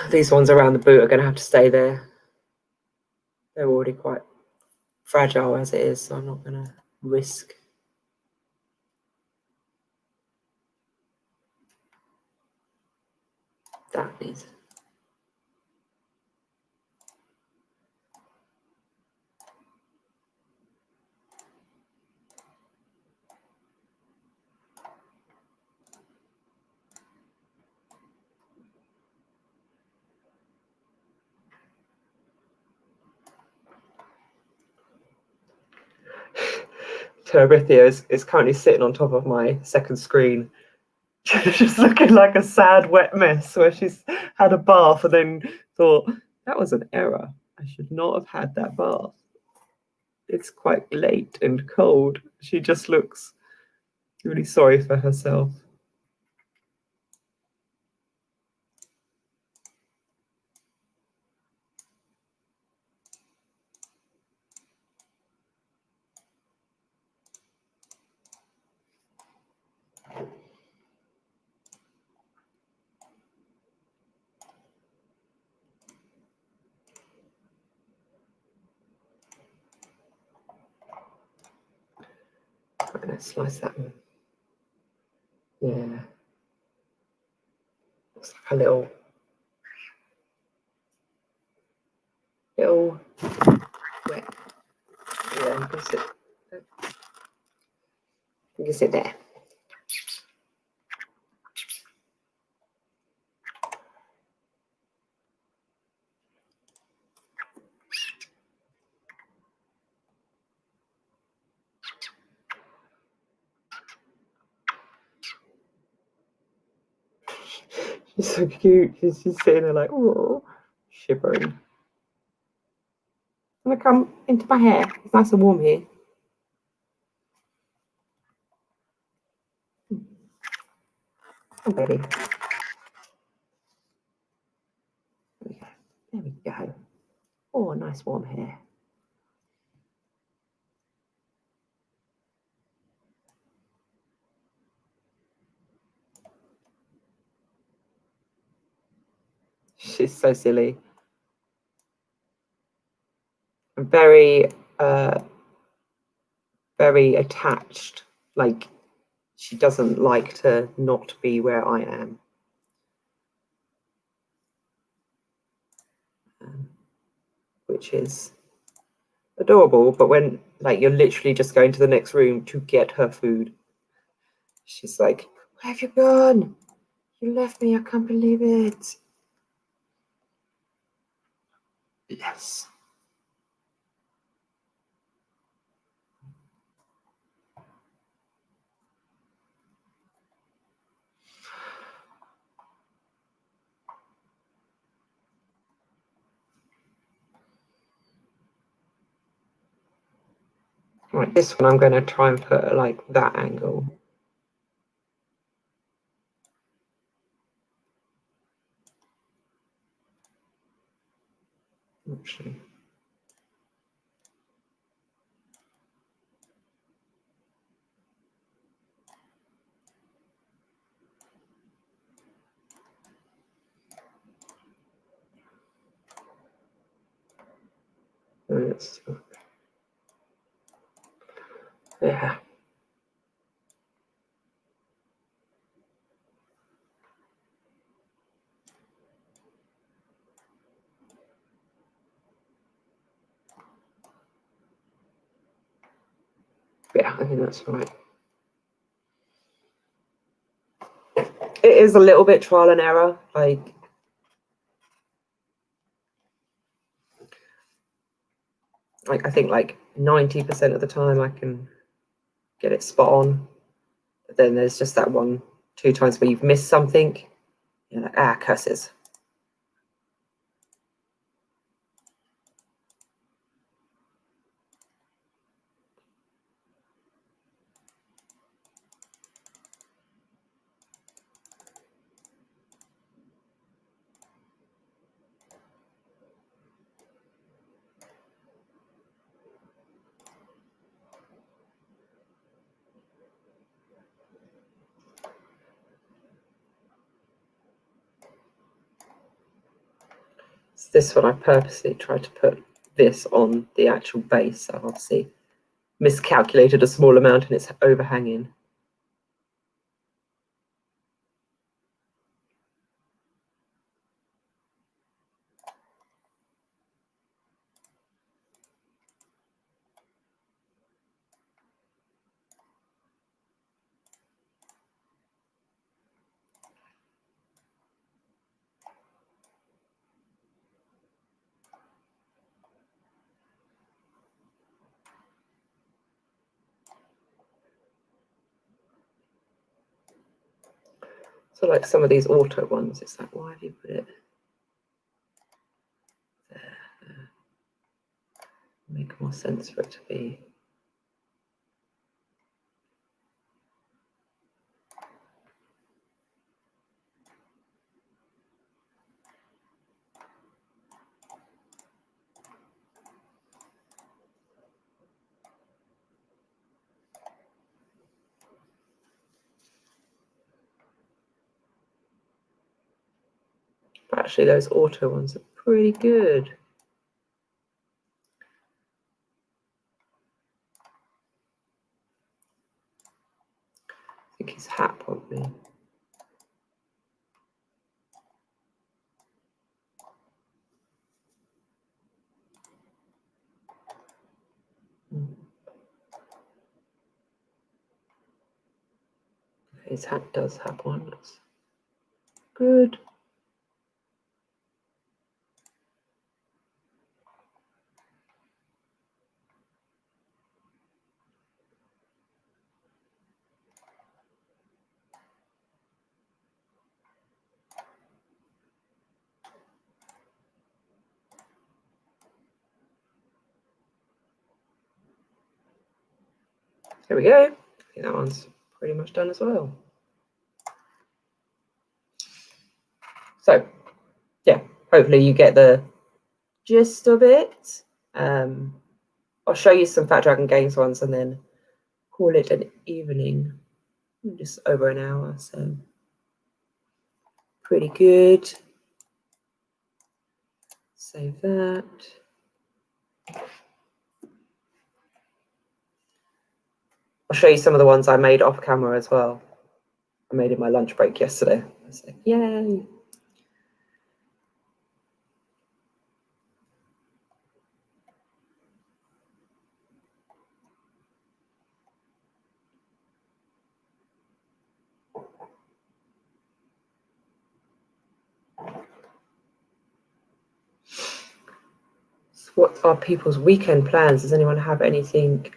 These ones around the boot are going to have to stay there. They're already quite fragile as it is, so I'm not going to risk. That needs. Terabithia is currently sitting on top of my second screen. She's looking like a sad, wet mess where she's had a bath and then thought, that was an error. I should not have had that bath. It's quite late and cold. She just looks really sorry for herself. Right, let's slice that one. Yeah. Looks like a little wet. Yeah, you can sit there. She's so cute. She's sitting there like, oh, shivering. Wanna come into my hair? It's nice and warm here. Oh, baby. There we go. Oh, nice warm hair. She's so silly. Very, very attached. Like, she doesn't like to not be where I am. Which is adorable, but when like you're literally just going to the next room to get her food, she's like, where have you gone? You left me, I can't believe it. Yes. Right, this one I'm going to try and put at like that angle. Actually. Yeah. Yeah, I think that's right. It is a little bit trial and error. Like I think like 90% of the time I can get it spot on. But then there's just that 1-2 times where you've missed something. You're like, curses. This one I purposely tried to put this on the actual base. So I've obviously miscalculated a small amount and it's overhanging. So like some of these auto ones, it's like, why have you put it there? Make more sense for it to be. But actually, those auto ones are pretty good. I think his hat probably. His hat does have one. That's good. There we go. I think that one's pretty much done as well. So, yeah, hopefully you get the gist of it. I'll show you some Fat Dragon Games ones and then call it an evening. Just over an hour, so pretty good. Save that. I'll show you some of the ones I made off camera as well. I made in my lunch break yesterday. I was like, yay. So what are people's weekend plans? Does anyone have anything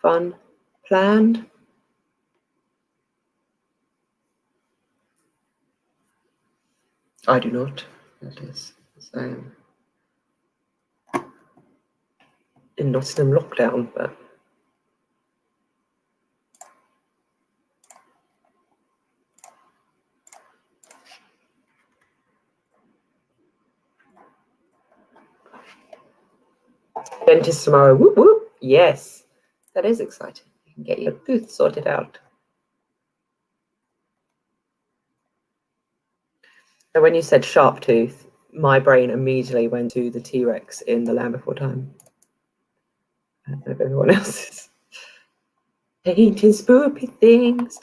fun planned? I do not. That is in Nottingham lockdown, but dentist tomorrow. Whoop whoop. Yes, that is exciting. You can get your tooth sorted out. So when you said sharp tooth, my brain immediately went to the T-Rex in The Land Before Time. I don't know if everyone else is. Painting spoopy things.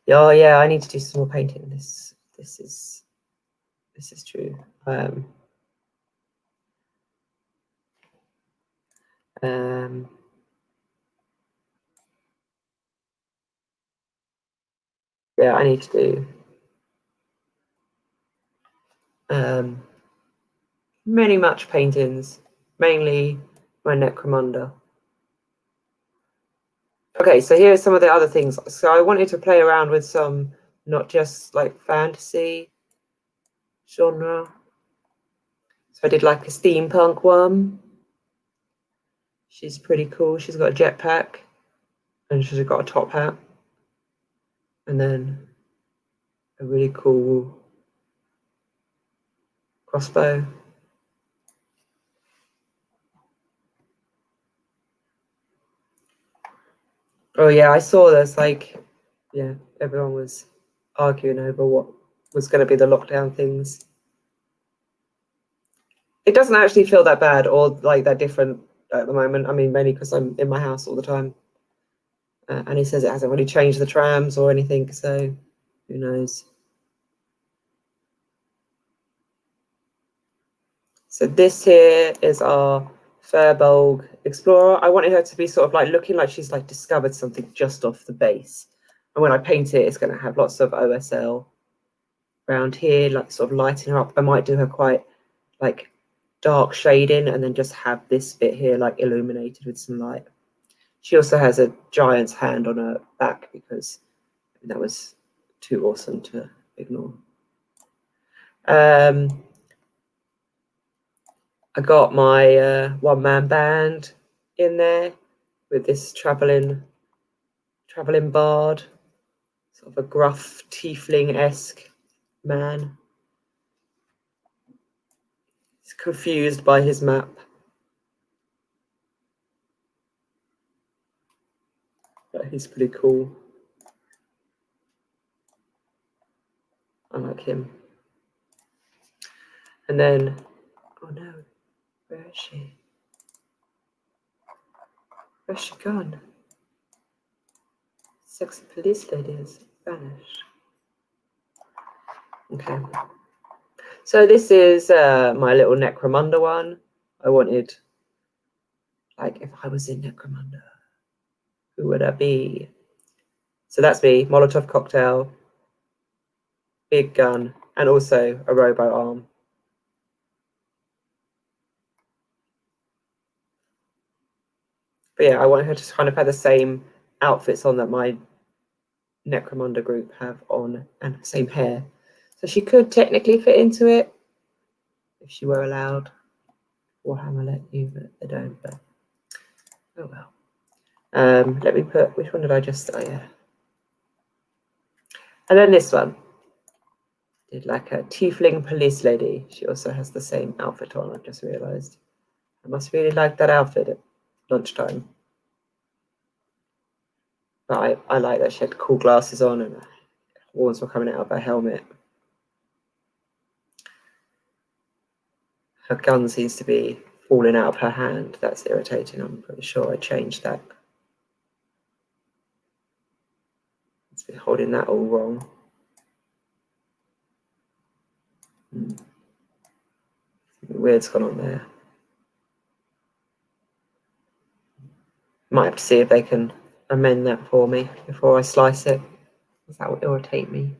Oh yeah, I need to do some more painting. This is true. Yeah, I need to do many much paintings, mainly my Necromunda. Okay, so here are some of the other things. So I wanted to play around with some, not just like fantasy genre. So I did like a steampunk one. She's pretty cool. She's got a jetpack and she's got a top hat. And then a really cool crossbow. Oh yeah, I saw this, like, yeah, everyone was arguing over what was going to be the lockdown things. It doesn't actually feel that bad or like that different at the moment. I mean, mainly because I'm in my house all the time. And he says it hasn't really changed the trams or anything, so who knows. So this here is our Furbolg Explorer. I wanted her to be sort of like looking like she's like discovered something just off the base. And when I paint it, it's going to have lots of OSL around here, like sort of lighting her up. I might do her quite like dark shading and then just have this bit here like illuminated with some light. She also has a giant's hand on her back because that was too awesome to ignore. I got my one-man band in there with this traveling bard, sort of a gruff tiefling-esque man. He's confused by his map. But he's pretty cool. I like him. And then, oh no, where is she? Where's she gone? Sexy police lady has vanished. Okay. So this is my little Necromunda one. I wanted, like, if I was in Necromunda, who would I be? So that's me, Molotov cocktail, big gun, and also a robo arm. But yeah, I want her to kind of have the same outfits on that my Necromunda group have on, and same hair. So she could technically fit into it if she were allowed. Warhammer let you, but they don't. But oh well. Let me put, which one did I just? Oh yeah. And then this one did like a Tiefling police lady. She also has the same outfit on. I've just realised. I must really like that outfit at lunchtime. But I like that she had cool glasses on and horns were coming out of her helmet. Her gun seems to be falling out of her hand. That's irritating. I'm pretty sure I changed that. It's been holding that all wrong. Weird's gone on there. Might have to see if they can amend that for me before I slice it, because that would irritate me.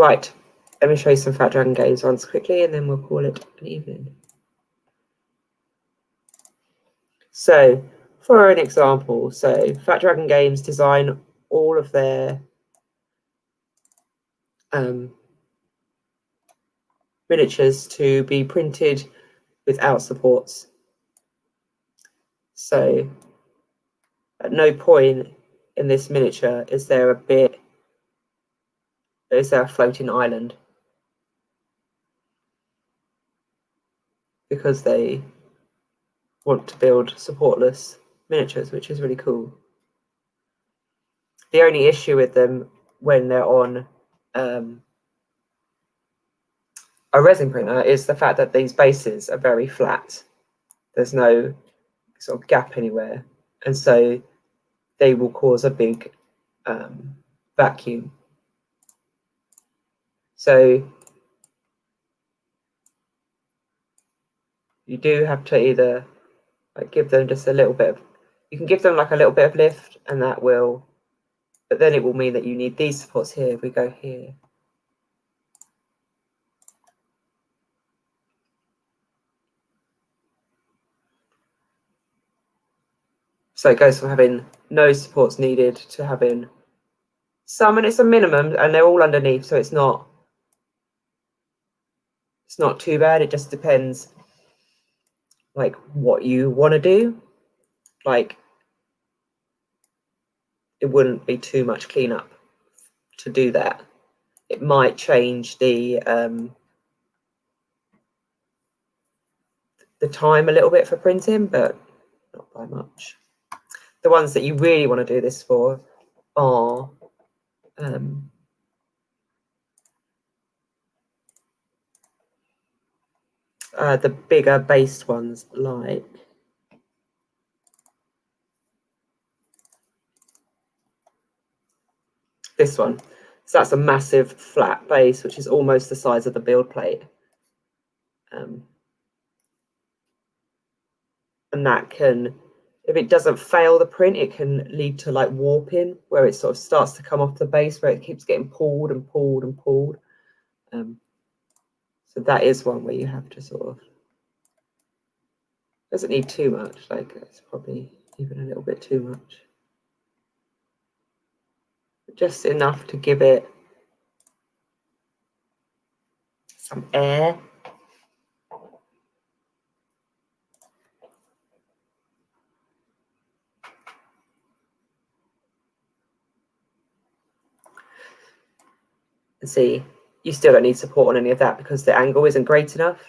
Right, let me show you some Fat Dragon Games ones quickly, and then we'll call it an evening. So, for an example, so Fat Dragon Games design all of their miniatures to be printed without supports. So, at no point in this miniature is there a floating island, because they want to build supportless miniatures, which is really cool. The only issue with them when they're on a resin printer is the fact that these bases are very flat. There's no sort of gap anywhere, and so they will cause a big vacuum. So you do have to either like give them just a little bit of, you can give them like a little bit of lift, and that will, but then it will mean that you need these supports here. If we go here, so it goes from having no supports needed to having some, and it's a minimum, and they're all underneath, so it's not too bad. It just depends like what you want to do. Like, it wouldn't be too much cleanup to do that. It might change the time a little bit for printing, but not by much. The ones that you really want to do this for are the bigger based ones, like this one. So that's a massive flat base, which is almost the size of the build plate. And that can, if it doesn't fail the print, it can lead to like warping, where it sort of starts to come off the base, where it keeps getting pulled and pulled and pulled. So that is one where you have to sort of, doesn't need too much, like it's probably even a little bit too much. just enough to give it some air. And see, you still don't need support on any of that because the angle isn't great enough,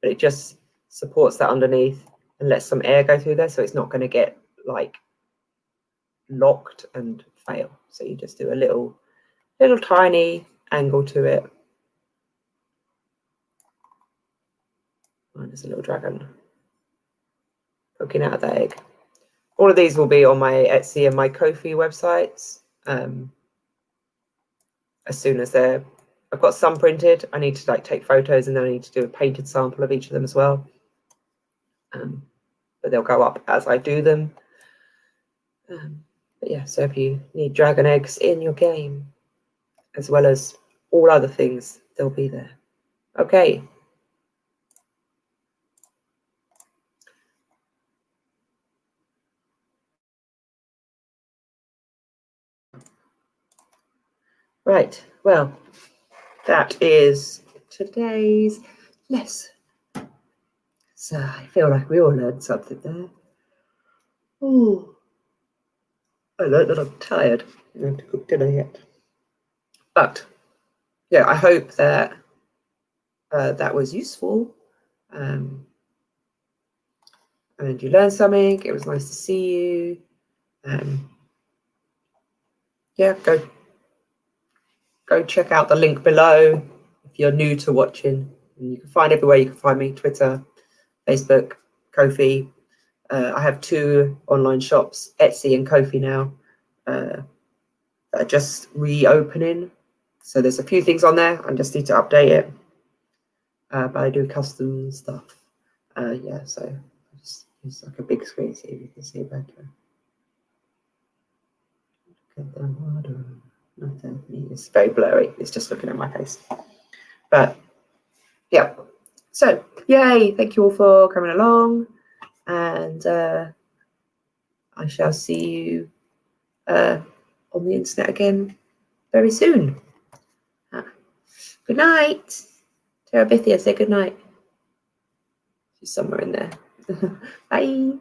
but it just supports that underneath and lets some air go through there, so it's not going to get like locked and fail. So you just do a little tiny angle to it. Oh, there's a little dragon poking out of that egg. All of these will be on my Etsy and my Ko-fi websites. As soon as I've got some printed, I need to like take photos, and then I need to do a painted sample of each of them as well. But they'll go up as I do them. But yeah, so if you need dragon eggs in your game, as well as all other things, they'll be there. Okay. Right, well, that is today's lesson. So I feel like we all learned something there. Oh, I learned that I'm tired. I don't have to cook dinner yet. But yeah, I hope that that was useful. And you learned something. It was nice to see you. Yeah, go check out the link below if you're new to watching. And you can find everywhere. You can find me: Twitter, Facebook, Ko-fi. I have 2 online shops, Etsy and Ko-fi now, that are just reopening. So there's a few things on there. I just need to update it. But I do custom stuff. Yeah, so I just use like a big screen, see if you can see it better. Look at the water. It's very blurry. It's just looking at my face. But yeah. So yay! Thank you all for coming along, and I shall see you on the internet again very soon. Good night. Terabithia, say good night. She's somewhere in there. Bye.